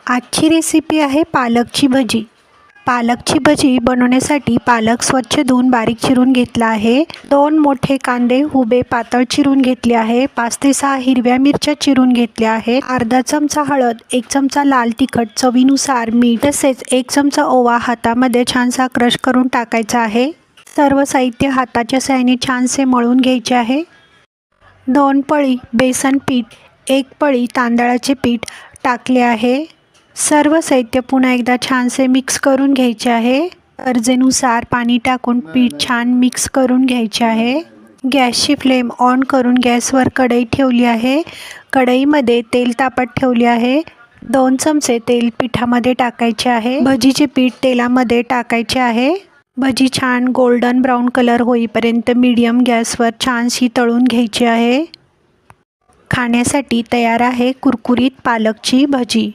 आजची रेसिपी आहे पालकची भजी. पालकची भजी बनवण्यासाठी पालक स्वच्छ धुवून बारीक चिरून घेतला आहे. 2 मोठे कांदे उभे पातळ चिरून घेतले आहे. 5 ते 6 हिरव्या मिरच्या चिरून घेतल्या आहेत. अर्धा चमचा हळद, 1 चमचा लाल तिखट, चवीनुसार मीठ, तसेच 1 चमचा ओवा हातामध्ये छानसा क्रश करून टाकायचा आहे. सर्व साहित्य हाताच्या साहाय्याने छानसे मळून घ्यायचे आहे. 2 पळी बेसन पीठ, 1 पळी तांदळाचे पीठ टाकले आहे. सर्व साहित्य पुन्हा एकदा छानसे मिक्स करून घ्यायचे आहे. गरजेनुसार पाणी टाकून पीठ छान मिक्स करून घ्यायचे आहे. गॅसची फ्लेम ऑन करून गॅसवर कढई ठेवली आहे. कढईमध्ये तेल तापत ठेवले आहे. 2 चमचे तेल पिठामध्ये टाकायचे आहे. भजीचे पीठ तेलामध्ये टाकायचे आहे. भजी छान गोल्डन ब्राऊन कलर होईपर्यंत मीडियम गॅसवर छानशी तळून घ्यायची आहे. खाण्यासाठी तयार आहे कुरकुरीत पालकची भजी.